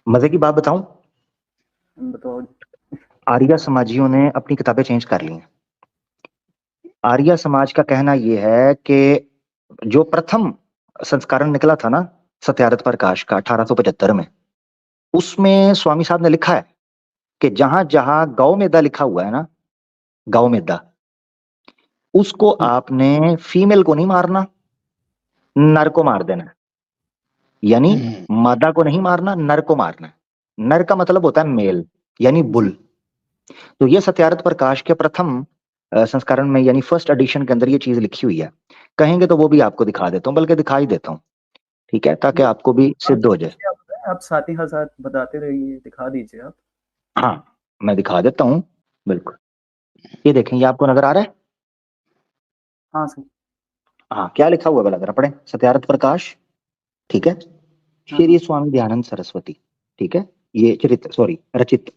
मजे की बात बताऊं, बताओ। आर्य समाजियों ने अपनी किताबें चेंज कर ली हैं। आर्य समाज का कहना यह है कि जो प्रथम संस्करण निकला था ना, सत्यार्थ प्रकाश का 1875 में, उसमें स्वामी साहब ने लिखा है कि जहां जहां गौ मेदा लिखा हुआ है ना, गौ मेदा, उसको आपने फीमेल को नहीं मारना, नर को मार देना है। यानी हम्म, मादा को नहीं मारना, नर को मारना है। नर का मतलब होता है मेल, यानी जी। बुल। तो ये सत्यार्थ प्रकाश के प्रथम संस्करण में, यानी फर्स्ट एडिशन के अंदर ये चीज लिखी हुई है। कहेंगे तो वो भी आपको दिखा देता हूँ, बल्कि दिखा ही देता हूँ, ठीक है, ताकि आपको भी आप सिद्ध हो जाए। क्या होता है, आप साथ ही साथ बताते रहिए, दिखा दीजिए आप। हाँ, मैं दिखा देता हूँ, बिल्कुल। ये देखें, ये आपको नजर आ रहा है? हाँ सर। हाँ, क्या लिखा हुआ है भला, जरा पढ़ें। सत्यार्थ प्रकाश, ठीक है। हाँ श्री हाँ। स्वामी दयानंद सरस्वती, ठीक है। ये चरित्र, सॉरी, रचित।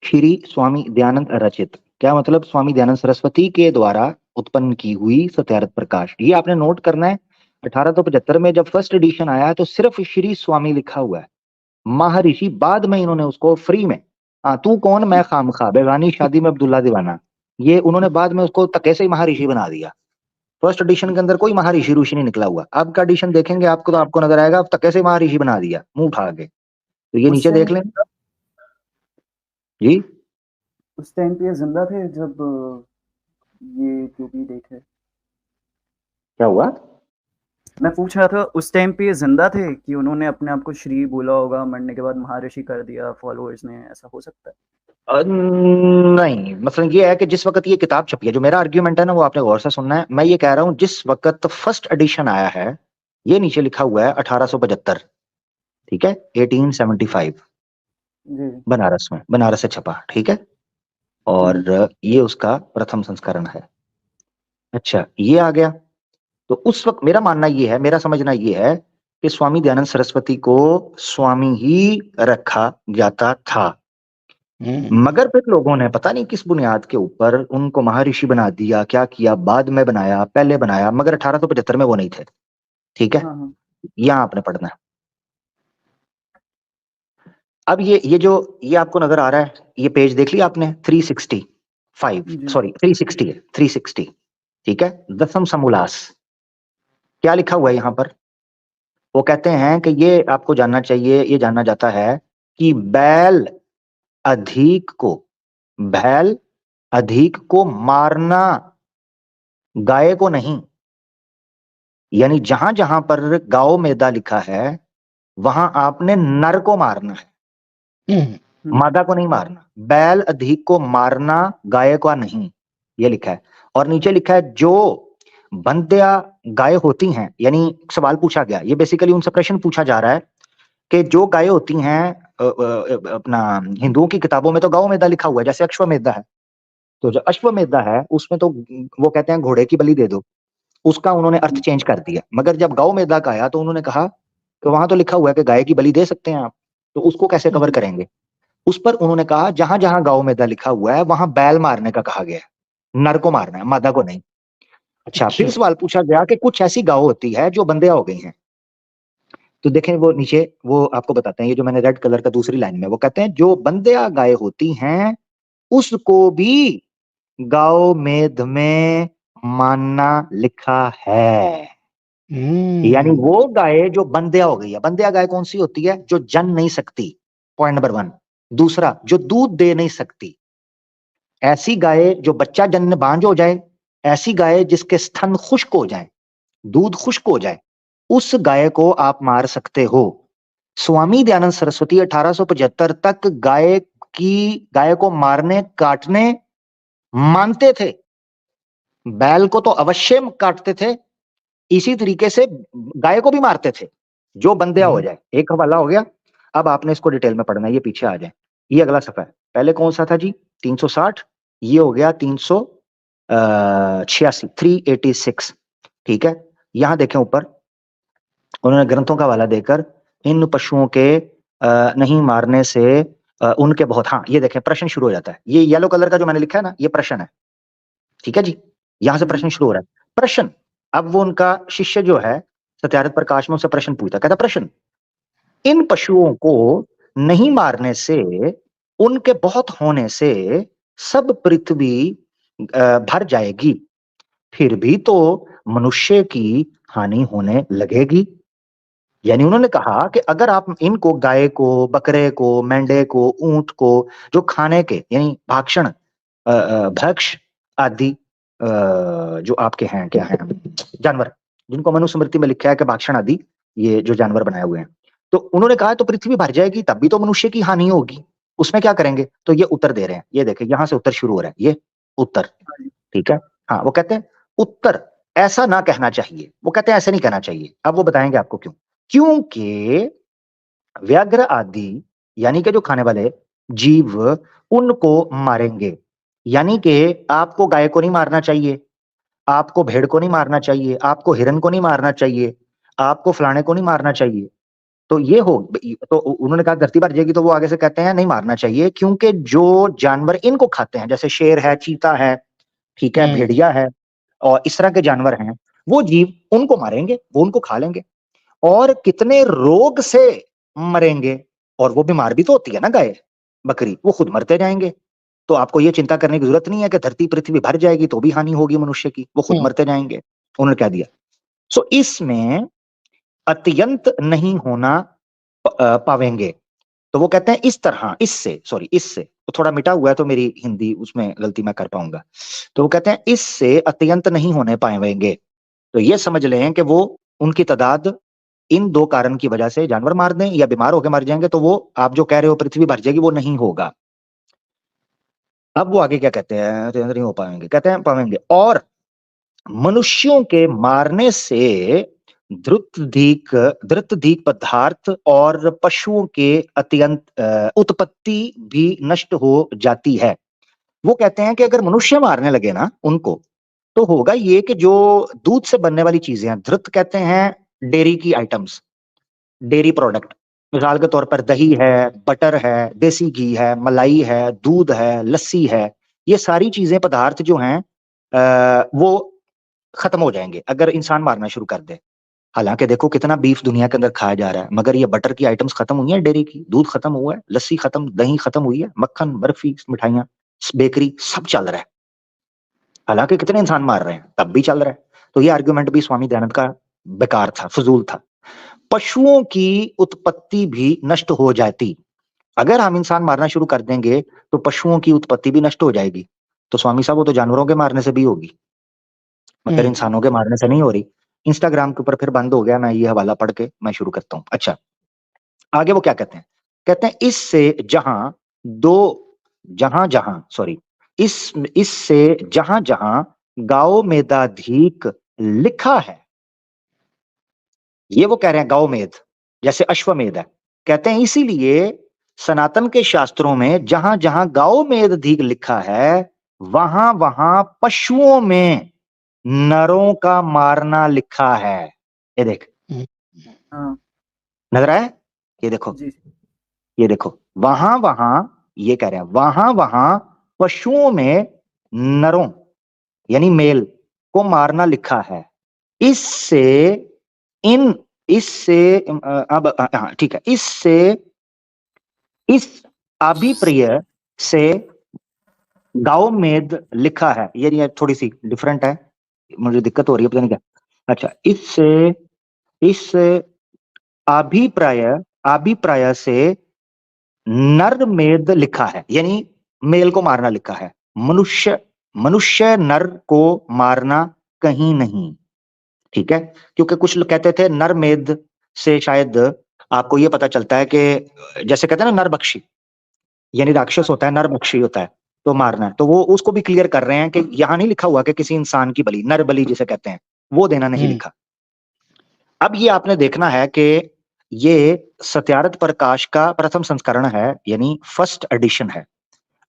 श्री स्वामी दयानंद रचित, क्या मतलब? स्वामी दयानंद सरस्वती के द्वारा उत्पन्न की हुई सत्यार्थ प्रकाश। ये आपने नोट करना है। 1875 में जब फर्स्ट एडिशन आया तो सिर्फ श्री स्वामी लिखा हुआ है। महर्षि बाद में इन्होंने उसको फ्री में, हाँ तू कौन मैं खामखा, बेगानी शादी में अब्दुल्ला दीवाना, ये उन्होंने बाद में उसको तके से ही महर्षि बना दिया। फर्स्ट एडिशन के अंदर कोई महर्षि ऋषि नहीं निकला हुआ। अब का एडिशन देखेंगे आपको तो आपको नजर आएगा, अब तके से महर्षि बना दिया मुंह उठा के। तो ये उस नीचे टाइम देख लें जी। उस टाइम पे ये जिंदा थे जब ये जो भी देखे। क्या हुआ? मैं पूछ रहा था, उस टाइम पे ये जिंदा थे कि उन्होंने अपने आप को श्री बोला होगा, मरने के बाद महर्षि कर दिया फॉलोअर्स ने, ऐसा हो सकता है? नहीं, मतलब ये है कि जिस वक्त ये किताब छपी है, जो मेरा आर्ग्यूमेंट है ना, वो आपने गौर से सुनना है। मैं ये कह रहा हूं जिस वक्त फर्स्ट एडिशन आया है, ये नीचे लिखा हुआ है 1875, ठीक है, 1875, जी। बनारस में, बनारस से छपा, ठीक है। और ये उसका प्रथम संस्करण है। अच्छा, ये आ गया। तो उस वक्त मेरा मानना ये है, मेरा समझना ये है कि स्वामी दयानंद सरस्वती को स्वामी ही रखा जाता था। मगर फिर लोगों ने पता नहीं किस बुनियाद के ऊपर उनको महर्षि बना दिया, क्या किया, बाद में बनाया, पहले बनाया, मगर 1875 में वो नहीं थे, ठीक है। हाँ हाँ। यहां आपने पढ़ना है। अब ये जो ये आपको नजर आ रहा है, ये पेज देख लिया आपने, 365, जी। सॉरी 360 है, 360, ठीक है। दसम समोल्लास, क्या लिखा हुआ है यहाँ पर? वो कहते हैं कि ये आपको जानना चाहिए, ये जानना जाता है कि बैल अधिक को, बैल अधिक को मारना, गाय को नहीं। यानी जहां जहां पर गाओ मैदा लिखा है, वहां आपने नर को मारना है, मादा को नहीं मारना। बैल अधिक को मारना, गाय का नहीं, ये लिखा है। और नीचे लिखा है जो बंध्या गाय होती हैं, यानी सवाल पूछा गया, ये बेसिकली उनसे प्रश्न पूछा जा रहा है कि जो गाय होती हैं, अपना हिंदुओं की किताबों में तो गौ मैदा लिखा हुआ है, जैसे अश्वमेधा है। तो जो अश्वमेधा है उसमें तो वो कहते हैं घोड़े की बलि दे दो, उसका उन्होंने अर्थ चेंज कर दिया। मगर जब गौ मेदा का आया तो उन्होंने कहा कि वहां तो लिखा हुआ है कि गाय की बलि दे सकते हैं आप, तो उसको कैसे कवर करेंगे? उस पर उन्होंने कहा जहां जहां गौ मेदा लिखा हुआ है वहां बैल मारने का कहा गया है, नर को मारना है, मादा को नहीं। अच्छा, फिर सवाल पूछा गया कि कुछ ऐसी गाय होती है जो बंध्या हो गई हैं। तो देखें वो नीचे, वो आपको बताते हैं, ये जो मैंने रेड कलर का दूसरी लाइन में, वो कहते हैं जो बंध्या गाय होती हैं उसको भी गाओ मेद में मानना लिखा है। यानी वो गाय जो बंध्या हो गई है, बंध्या गाय कौन सी होती है? जो जन नहीं सकती, पॉइंट नंबर 1। दूसरा, जो दूध दे नहीं सकती, ऐसी गाय जो बच्चा जन्म बांझ हो जाए, ऐसी गाय जिसके स्तन खुश्क हो जाए, दूध खुश्क हो जाए, उस गाय को आप मार सकते हो। स्वामी दयानंद सरस्वती 1875 तक गाय को मारने काटने मानते थे। बैल को तो अवश्य काटते थे, इसी तरीके से गाय को भी मारते थे जो बंध्या हो जाए। एक हवाला हो गया। अब आपने इसको डिटेल में पढ़ना है, ये पीछे आ जाए, ये अगला सफा है। पहले कौन सा था जी? 360, ये हो गया 386, 386, ठीक है। यहां देखें ऊपर, उन्होंने ग्रंथों का हवाला देकर इन पशुओं के नहीं मारने से उनके बहुत, हाँ ये देखें प्रश्न शुरू हो जाता है। ये येलो कलर का जो मैंने लिखा है ना, ये प्रश्न है, ठीक है जी। यहां से प्रश्न शुरू हो रहा है। प्रश्न, अब वो उनका शिष्य जो है सत्यार्थ प्रकाश में, उससे प्रश्न पूछता, कहता प्रश्न, इन पशुओं को नहीं मारने से, उनके बहुत होने से सब पृथ्वी भर जाएगी, फिर भी तो मनुष्य की हानि होने लगेगी। यानी उन्होंने कहा कि अगर आप इनको, गाय को, बकरे को, मेंढे को, ऊंट को, जो खाने के यानी भाक्षण भक्ष आदि जो आपके हैं, क्या है, जानवर, जिनको मनुस्मृति में लिखा है कि भाक्षण आदि ये जो जानवर बनाए हुए हैं, तो उन्होंने कहा तो पृथ्वी भर जाएगी, तब भी तो मनुष्य की हानि होगी, उसमें क्या करेंगे? तो ये उत्तर दे रहे हैं, ये देखें यहां से उत्तर शुरू हो रहा है, ये उत्तर, ठीक है। हाँ, वो कहते हैं उत्तर ऐसा ना कहना चाहिए, वो कहते हैं ऐसे नहीं कहना चाहिए। अब वो बताएंगे आपको क्यों। क्योंकि व्याघ्र आदि यानी कि जो खाने वाले जीव उनको मारेंगे, यानी कि आपको गाय को नहीं मारना चाहिए, आपको भेड़ को नहीं मारना चाहिए, आपको हिरन को नहीं मारना चाहिए, आपको फलाने को नहीं मारना चाहिए। तो ये हो, तो उन्होंने कहा धरती भर जाएगी, तो वो आगे से कहते हैं नहीं मारना चाहिए, क्योंकि जो जानवर इनको खाते हैं, जैसे शेर है, चीता है, ठीक है, भेड़िया है, और इस तरह के जानवर हैं, वो जीव उनको मारेंगे, वो उनको खा लेंगे, और कितने रोग से मरेंगे। और वो बीमार भी तो होती है ना गाय बकरी, वो खुद मरते जाएंगे। तो आपको ये चिंता करने की जरूरत नहीं है कि धरती पृथ्वी भर जाएगी तो भी हानि होगी मनुष्य की, वो खुद मरते जाएंगे। उन्होंने क्या दिया, सो इसमें अत्यंत नहीं होना पावेंगे। तो वो कहते हैं इस तरह, इससे, सॉरी इससे, तो थोड़ा मिटा हुआ है तो मेरी हिंदी उसमें गलती मैं कर पाऊंगा। तो वो कहते हैं इससे अत्यंत नहीं होने पाएंगे। तो ये समझ लें कि वो उनकी तादाद इन दो कारण की वजह से जानवर मार दें या बीमार होकर मर जाएंगे, तो वो आप जो कह रहे हो पृथ्वी भर जाएगी, वो नहीं होगा। अब वो आगे क्या कहते हैं, तो नहीं हो पाएंगे, कहते हैं पाएंगे, और मनुष्यों के मारने से द्रुतधिक पदार्थ और पशुओं के अत्यंत उत्पत्ति भी नष्ट हो जाती है। वो कहते हैं कि अगर मनुष्य मारने लगे ना उनको, तो होगा ये कि जो दूध से बनने वाली चीजें हैं, धृत कहते हैं डेयरी की आइटम्स, डेयरी प्रोडक्ट, मिसाल के तौर पर दही है, बटर है, देसी घी है, मलाई है, दूध है, लस्सी है, ये सारी चीजें, पदार्थ जो हैं वो खत्म हो जाएंगे अगर इंसान मारना शुरू कर दे। हालांकि देखो कितना बीफ दुनिया के अंदर खाया जा रहा है, मगर ये बटर की आइटम्स खत्म हुई है, डेयरी की, दूध खत्म हुआ है, लस्सी खत्म, दही खत्म हुई है, मक्खन, बर्फी, मिठाइयां, बेकरी, सब चल रहा है। हालांकि कितने इंसान मार रहे हैं, तब भी चल रहा है। तो ये आर्ग्यूमेंट भी स्वामी दयानंद का बेकार था, फजूल था। पशुओं की उत्पत्ति भी नष्ट हो जाती, अगर हम इंसान मारना शुरू कर देंगे तो पशुओं की उत्पत्ति भी नष्ट हो जाएगी। तो स्वामी साहब वो तो जानवरों के मारने से भी होगी, मगर इंसानों के मारने से नहीं हो रही। इंस्टाग्राम के ऊपर फिर बंद हो गया, मैं ये हवाला पढ़ के मैं शुरू करता हूं। अच्छा, आगे वो क्या कहते हैं, कहते हैं इससे जहां सॉरी इससे जहां जहां गाओ मेदाधिक लिखा है, ये वो कह रहे हैं गाओ मेद जैसे अश्वमेध है, कहते हैं इसीलिए सनातन के शास्त्रों में जहां जहां गाओ मेद अधिक लिखा है, वहां वहां पशुओं में नरों का मारना लिखा है। ये देख, नजर आया, ये देखो, ये देखो, वहां वहां, ये कह रहे हैं वहां वहां पशुओं में नरों यानी मेल को मारना लिखा है। इससे अब हाँ ठीक है, इससे इस अभिप्रिय से गांव मेद लिखा है, ये थोड़ी सी डिफरेंट है, मुझे दिक्कत हो रही है, पता नहीं क्या। अच्छा, इस अभिप्राय अभिप्राय से नर मेद लिखा है, यानी मेल को मारना लिखा है, मनुष्य नर को मारना कहीं नहीं, ठीक है। क्योंकि कुछ लोग कहते थे नर मेद से शायद आपको ये पता चलता है कि जैसे कहते हैं ना नर बख्शी, यानी राक्षस होता है, नर बख्शी होता है, तो मारना है, तो वो उसको भी क्लियर कर रहे हैं कि यहां नहीं लिखा हुआ कि किसी इंसान की बलि, नर बलि जिसे कहते हैं, वो देना नहीं लिखा। अब ये आपने देखना है कि ये सत्यार्थ प्रकाश का प्रथम संस्करण है, यानी फर्स्ट एडिशन है।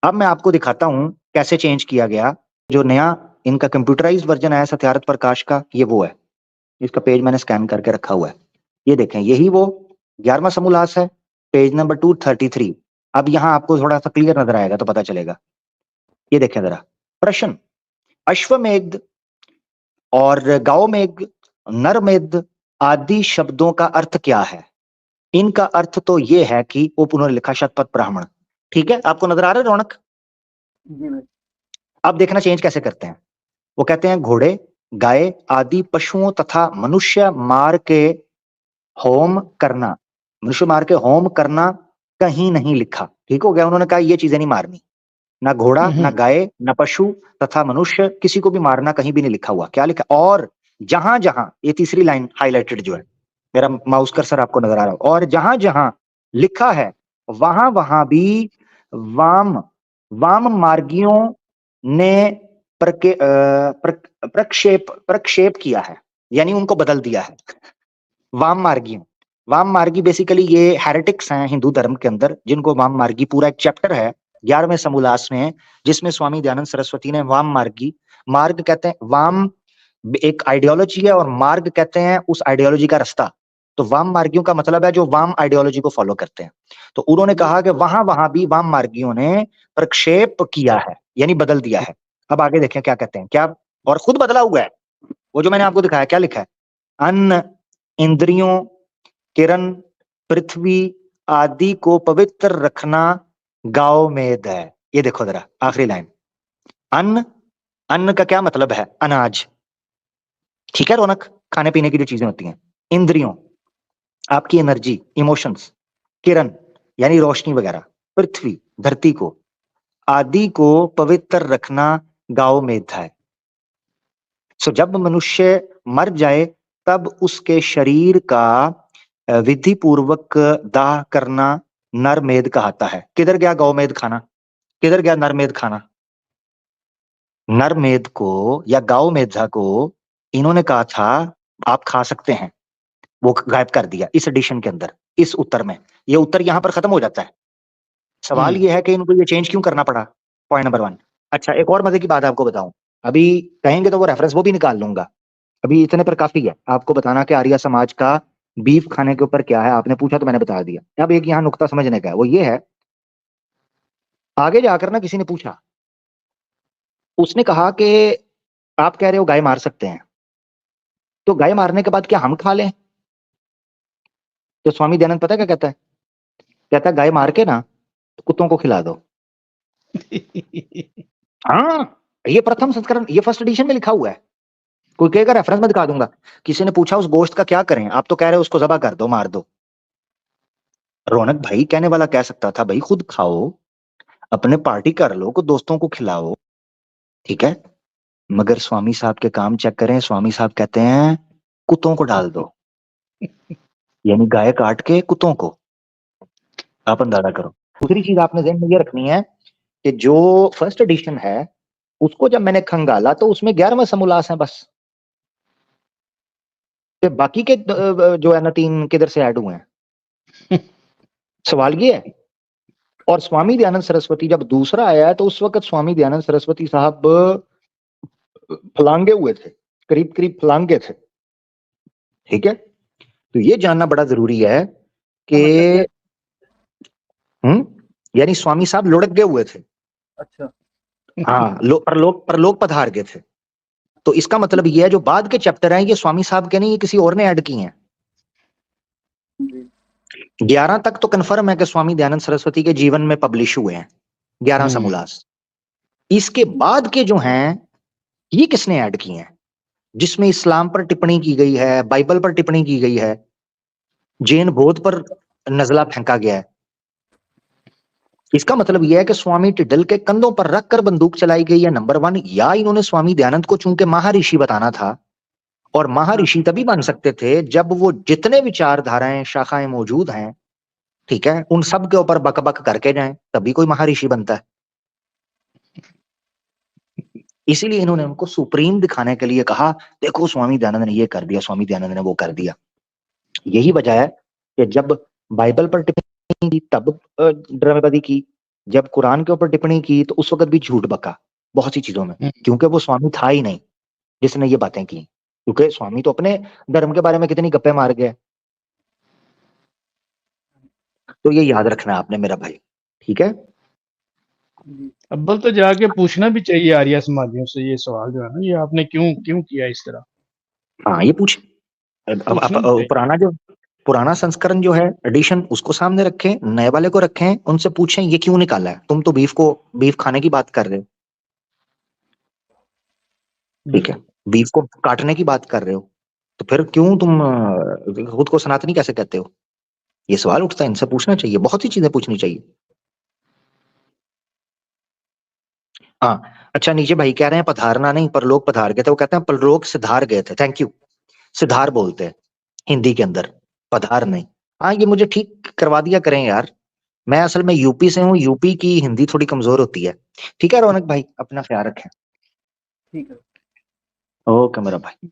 अब मैं आपको दिखाता हूं कैसे चेंज किया गया, जो नया इनका कंप्यूटराइज्ड वर्जन है सत्यार्थ प्रकाश का, ये वो है, इसका पेज मैंने स्कैन करके रखा हुआ है, ये देखें, यही वो 11वां समोल्लास है, पेज नंबर 233। अब यहां आपको थोड़ा सा क्लियर नजर आएगा तो पता चलेगा। ये देखें जरा, प्रश्न, अश्वमेध और गाओमेघ, नरमेध आदि शब्दों का अर्थ क्या है? इनका अर्थ तो ये है कि वो उन्होंने लिखा शतपथ ब्राह्मण। ठीक है, आपको नजर आ रहा है रौनक? अब देखना चेंज कैसे करते हैं। वो कहते हैं घोड़े, गाय आदि पशुओं तथा मनुष्य मार के होम करना, मनुष्य मार के होम करना कहीं नहीं लिखा। ठीक हो गया, उन्होंने कहा ये चीजें नहीं मारनी, ना घोड़ा ना गाय ना पशु तथा मनुष्य, किसी को भी मारना कहीं भी नहीं लिखा हुआ। क्या लिखा? और जहां जहां, ये तीसरी लाइन हाईलाइटेड जो है, मेरा माउस कर्सर आपको नजर आ रहा है, और जहां जहां लिखा है वहां वहां भी वाम वाम मार्गियों ने प्रक्षेप किया है, यानी उनको बदल दिया है। वाम मार्गियों, वाम मार्गी बेसिकली ये हेरेटिक्स हैं हिंदू धर्म के अंदर, जिनको वाम मार्गी, पूरा एक चैप्टर है 11वें समोल्लास में, जिसमें स्वामी दयानंद सरस्वती ने वाम मार्गी, मार्ग कहते हैं वाम एक आइडियोलॉजी है और मार्ग कहते हैं उस आइडियोलॉजी का रास्ता। तो वाम मार्गियों का मतलब है जो वाम आइडियोलॉजी को फॉलो करते हैं। तो उन्होंने कहा कि वहां वहां भी वाम मार्गियों ने प्रक्षेप किया है, यानी बदल दिया है। अब आगे देखें क्या कहते हैं, क्या, और खुद बदला हुआ है। वो जो मैंने आपको दिखाया क्या लिखा है, अन्न, इंद्रियों, किरण, पृथ्वी आदि को पवित्र रखना गांव मेद है। ये देखो जरा आखिरी लाइन, अन्न, अन्न का क्या मतलब है? अनाज। ठीक है रौनक, खाने पीने की जो चीजें होती हैं। इंद्रियों, आपकी एनर्जी, इमोशंस। किरण यानी रोशनी वगैरह। पृथ्वी, धरती को। आदि को पवित्र रखना गांव मेद है। सो जब मनुष्य मर जाए तब उसके शरीर का विधि पूर्वक दाह करना नरमेध कहता है। किधर गया गौमेध खाना? किधर गया नरमेध खाना? नरमेध को या गौ मेधा को इन्होंने कहा था आप खा सकते हैं, वो गायब कर दिया इस एडिशन के अंदर, इस उत्तर में। ये उत्तर यहां पर खत्म हो जाता है। सवाल ये है कि इनको ये चेंज क्यों करना पड़ा? Point number 1। अच्छा, एक और मजे की बात आपको बताऊं, अभी कहेंगे तो वो रेफरेंस वो भी निकाल लूंगा, अभी इतने पर काफी है आपको बताना कि आर्य समाज का बीफ खाने के ऊपर क्या है। आपने पूछा तो मैंने बता दिया। अब एक यहाँ नुक्ता समझने का है, वो ये है, आगे जाकर ना किसी ने पूछा, उसने कहा कि आप कह रहे हो गाय मार सकते हैं, तो गाय मारने के बाद क्या हम खा लें? तो स्वामी दयानंद पता है क्या कहता है? कहता है गाय मार के ना कुत्तों को खिला दो। हाँ, ये प्रथम संस्करण, ये फर्स्ट एडिशन में लिखा हुआ है। कोई कहेगा रेफरेंस में दिखा दूंगा। किसी ने पूछा उस गोश्त का क्या करें, आप तो कह रहे हो उसको ज़बह कर दो, मार दो। रौनक भाई कहने वाला कह सकता था भाई खुद खाओ, अपने पार्टी कर लो, को दोस्तों को खिलाओ, ठीक है। मगर स्वामी साहब के काम चेक करें, स्वामी साहब कहते हैं कुत्तों को डाल दो, यानी गाय काट के कुत्तों को। आप अंदाजा करो। दूसरी चीज आपने ध्यान में ये रखनी है कि जो फर्स्ट एडिशन है उसको जब मैंने खंगाला तो उसमें 11वें समोल्लास है बस, तो बाकी के जो है ना 3 किधर से ऐड हुए हैं? सवाल ये है। और स्वामी दयानंद सरस्वती जब दूसरा आया है तो उस वक्त स्वामी दयानंद सरस्वती साहब फलांगे हुए थे, करीब करीब फलांगे थे, ठीक है। तो ये जानना बड़ा जरूरी है कि यानी स्वामी साहब लुढ़क गए हुए थे। अच्छा। हाँ, लोग पधार गए थे। तो इसका मतलब ये है जो बाद के चैप्टर हैं ये स्वामी साहब के नहीं, ये किसी और ने ऐड किए हैं। 11 तक तो कंफर्म है कि स्वामी दयानंद सरस्वती के जीवन में पब्लिश हुए हैं 11 समोल्लास। इसके बाद के जो हैं ये किसने ऐड किए हैं? जिसमें इस्लाम पर टिप्पणी की गई है, बाइबल पर टिप्पणी की गई है, जैन बौद्ध पर नजला फेंका गया है। इसका मतलब यह है कि स्वामी टिड्डल के कंधों पर रखकर बंदूक चलाई गई है, नंबर 1। या इन्होंने स्वामी दयानंद को चूंकि महर्षि बताना था, और महर्षि तभी बन सकते थे जब वो जितने विचारधाराएं शाखाएं मौजूद हैं, ठीक है, उन सब के ऊपर बक बक करके जाएं, तभी कोई महर्षि बनता है। इसीलिए इन्होंने उनको सुप्रीम दिखाने के लिए कहा देखो स्वामी दयानंद ने ये कर दिया, स्वामी दयानंद ने वो कर दिया। यही वजह है कि जब बाइबल पर टिप्पणी की तब ड्रामेबाजी की, जब कुरान के ऊपर टिप्पणी की तो उस वक्त भी झूठ बका बहुत सी चीजों में, क्योंकि वो स्वामी था ही नहीं जिसने ये बातें की। क्योंकि स्वामी तो अपने धर्म के बारे में कितनी गप्पे मार गए। तो ये याद रखना आपने मेरा भाई, ठीक है। अब्बल तो जाके पूछना भी चाहिए आर्य समाजियों से ये सवाल जो है ना, ये आपने क्यों किया इस तरह। हाँ ये पूछ, पुराना पुराना संस्करण जो है एडिशन उसको सामने रखें, नए वाले को रखें, उनसे पूछें ये क्यों निकाला है। तुम तो बीफ खाने की बात कर रहे हो, ठीक है, बीफ को काटने की बात कर रहे हो, तो फिर क्यों तुम खुद को सनातनी कैसे कहते हो? ये सवाल उठता है, इनसे पूछना चाहिए, बहुत सी चीजें पूछनी चाहिए। हाँ, अच्छा नीचे भाई कह रहे हैं पधारना नहीं परलोक पधार गए थे, वो कहते हैं परलोक सिधार गए थे। Thank you. सिधार बोलते हैं हिंदी के अंदर, पधार नहीं। हाँ, ये मुझे ठीक करवा दिया करें यार, मैं असल में यूपी से हूँ, यूपी की हिंदी थोड़ी कमजोर होती है। ठीक है रौनक भाई, अपना ख्याल रखें। ठीक है। ओके मेरा भाई।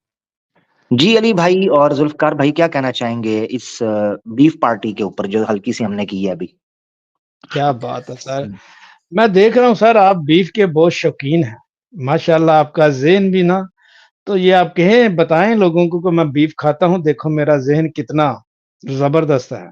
जी अली भाई और जुल्फकार भाई क्या कहना चाहेंगे इस बीफ पार्टी के ऊपर जो हल्की सी हमने की है अभी? क्या बात है सर, मैं देख रहा हूँ सर आप बीफ के बहुत शौकीन हैं, माशाल्लाह आपका ज़हन भी ना, तो ये आप कहें बताएं लोगों को कि मैं बीफ खाता हूँ, देखो मेरा ज़हन कितना जबरदस्त है।